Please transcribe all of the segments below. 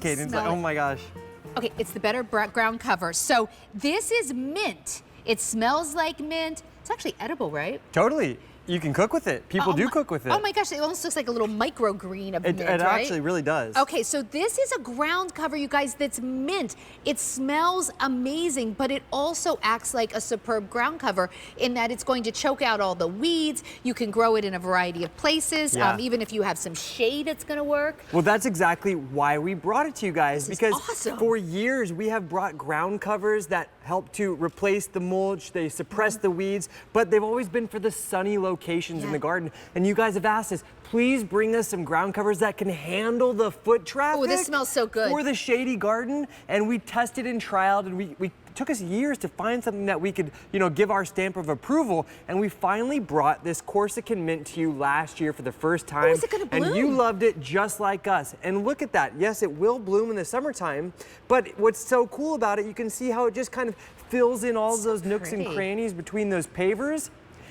Caden's like, oh my gosh. Okay, it's the better ground cover. So this is mint. It smells like mint. It's actually edible, right? Totally. You can cook with it. People do cook with it. Oh my gosh, it almost looks like a little microgreen of mint, It right? actually really does. Okay, so this is a ground cover, you guys, that's mint. It smells amazing, but it also acts like a superb ground cover in that it's going to choke out all the weeds. You can grow it in a variety of places. Yeah. Even if you have some shade, it's gonna work. Well, that's exactly why we brought it to you guys, This is because awesome. for years we have brought ground covers that help to replace the mulch, they suppress the weeds, but they've always been for the sunny locations in the garden. And you guys have asked us, please bring us some ground covers that can handle the foot traffic. Oh, this smells so good. For the Shady garden. And we tested and trialed, and we took us years to find something that we could, give our stamp of approval. And we finally brought this Corsican Mint to you last year for the first time. Oh, is it gonna bloom? And you loved it just like us. And look at that. Yes, it will bloom in the summertime, but what's so cool about it, you can see how it just kind of fills in all those nooks and crannies between those pavers.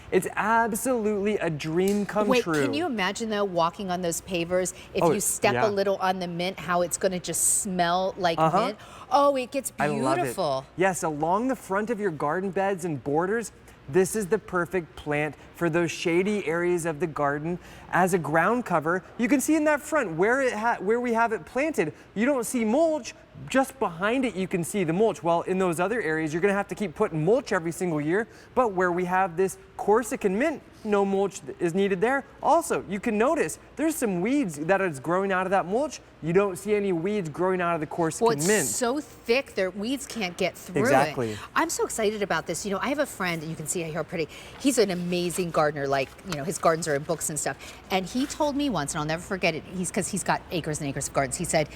It's absolutely a dream come true. Wait, can you imagine though, walking on those pavers, if you step a little on the mint, how it's gonna just smell like mint? Oh, it gets beautiful. I love it. Yes, along the front of your garden beds and borders, this is the perfect plant for those shady areas of the garden. As a ground cover, you can see in that front where we have it planted, you don't see mulch. Just behind it, you can see the mulch. Well, in those other areas, you're gonna have to keep putting mulch every single year. But where we have this Corsican Mint, no mulch is needed there. Also, you can notice there's some weeds that is growing out of that mulch. You don't see any weeds growing out of the Corsican Mint. Well, it's so thick, their weeds can't get through it. I'm so excited about this. I have a friend, and you can see how pretty. He's an amazing gardener. Like, his gardens are in books and stuff. And he told me once, and I'll never forget it, because he's got acres and acres of gardens. He said,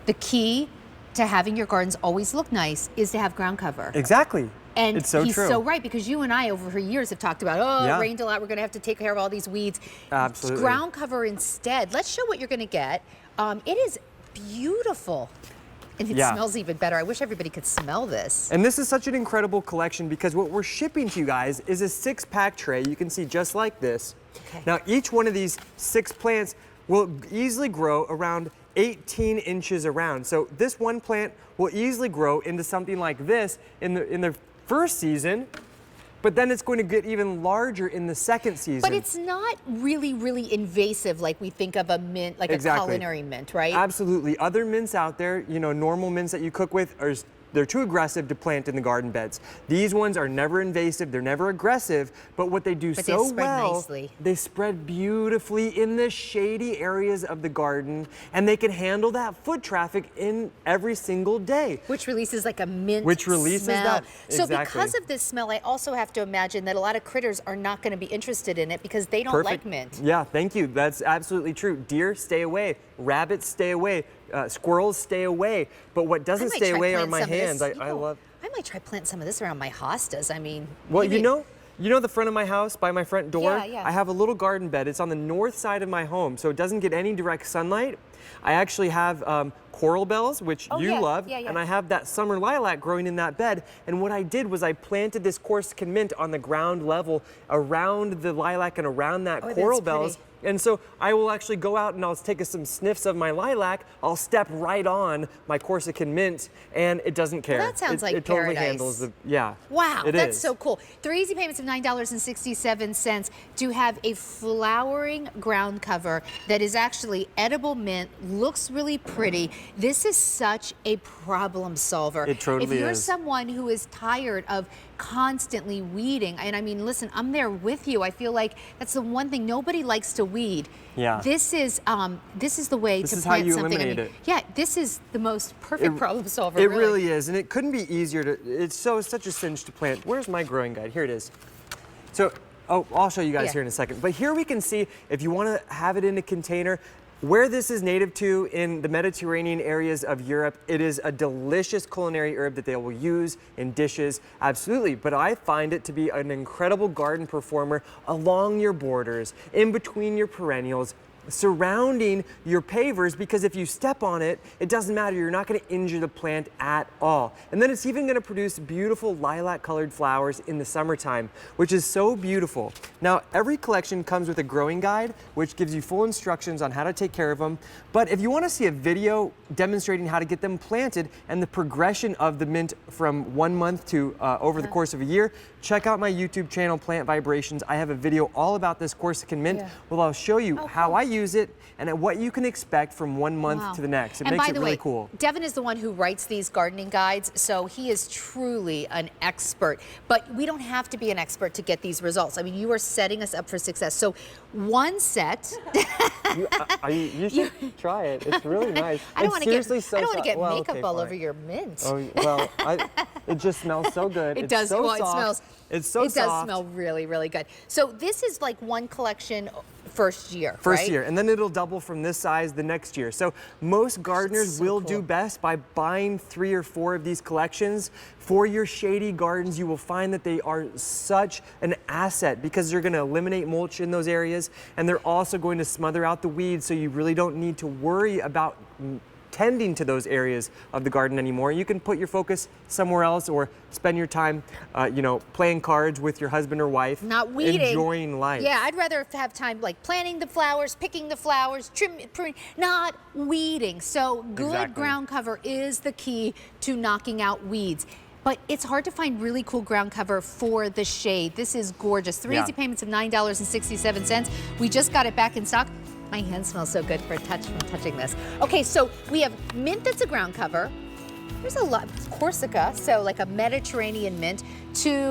the key to having your gardens always look nice is to have ground cover. Exactly. And it's so he's true. so right, because you and I over years have talked about, it rained a lot, we're gonna have to take care of all these weeds. Absolutely. Ground cover instead. Let's show what you're gonna get. It is beautiful. And it smells even better. I wish everybody could smell this. And this is such an incredible collection because what we're shipping to you guys is a 6-pack tray. You can see just like this. Okay. Now, each one of these 6 plants will easily grow around 18 inches around. So this one plant will easily grow into something like this in the first season, but then it's going to get even larger in the second season. But it's not really, really invasive like we think of a mint, like a culinary mint, right? Absolutely. Other mints out there, normal mints that you cook with they're too aggressive to plant in the garden beds. These ones are never invasive, they're never aggressive, but what they do so well, they spread beautifully in the shady areas of the garden, and they can handle that foot traffic in every single day. Which releases like a mint smell. That. So because of this smell, I also have to imagine that a lot of critters are not gonna be interested in it because they don't like mint. Yeah, thank you. That's absolutely true. Deer, stay away. Rabbits, stay away. Squirrels, stay away. But what doesn't stay away are my hands. I might try planting some of this around my hostas. I mean, well, you know the front of my house, by my front door? Yeah. I have a little garden bed. It's on the north side of my home, so it doesn't get any direct sunlight. I actually have coral bells, which you love, and I have that summer lilac growing in that bed. And what I did was I planted this Corsican Mint on the ground level around the lilac and around that coral bells. And so I will actually go out and I'll take some sniffs of my lilac. I'll step right on my Corsican Mint, and it doesn't care. Well, that sounds like it totally paradise. handles the Wow, that's is. so cool. 3 easy payments of $9.67 to have a flowering ground cover that is actually edible mint, looks really pretty. This is such a problem solver. It totally is. If you're someone who is tired of constantly weeding, and I mean, listen, I'm there with you. I feel like that's the one thing, nobody likes to weed. Yeah. This is the way to plant something. This is how you eliminate it. Yeah, this is the most perfect problem solver. It really is, and it couldn't be easier to. It's such a cinch to plant. Where's my growing guide? Here it is. So, I'll show you guys here in a second. But here we can see if you want to have it in a container. Where this is native to in the Mediterranean areas of Europe, it is a delicious culinary herb that they will use in dishes, absolutely. But I find it to be an incredible garden performer along your borders, in between your perennials. surrounding your pavers, because if you step on it, it doesn't matter. You're not going to injure the plant at all. And then it's even going to produce beautiful lilac colored flowers in the summertime, which is so beautiful. Now, every collection comes with a growing guide, which gives you full instructions on how to take care of them. But if you want to see a video demonstrating how to get them planted and the progression of the mint from 1 month to over the course of a year, check out my YouTube channel, Plant Vibrations. I have a video all about this Corsican mint. Well, I'll show you how I use it and what you can expect from 1 month to the next. It makes it really cool. Devin is the one who writes these gardening guides, so he is truly an expert. But we don't have to be an expert to get these results. I mean, you are setting us up for success. So one set. You should try it. It's really nice. I don't want to get makeup all over your mint. Oh, well, it just smells so good. It does. So well, soft. it smells. It's so soft. It does smell really, really good. So this is like one collection first year, First right? year, and then it'll double from this size the next year. So most gardeners will do best by buying 3 or 4 of these collections. For your shady gardens, you will find that they are such an asset because they're going to eliminate mulch in those areas, and they're also going to smother out the weeds, so you really don't need to worry about tending to those areas of the garden anymore. You can put your focus somewhere else or spend your time, playing cards with your husband or wife. Not weeding. Enjoying life. Yeah, I'd rather have time like planting the flowers, picking the flowers, pruning, not weeding. So good ground cover is the key to knocking out weeds. But it's hard to find really cool ground cover for the shade. This is gorgeous. 3 easy payments of $9.67. We just got it back in stock. My hand smells so good from touching this. Okay, so we have mint that's a ground cover. There's a lot, Corsica, so like a Mediterranean mint, to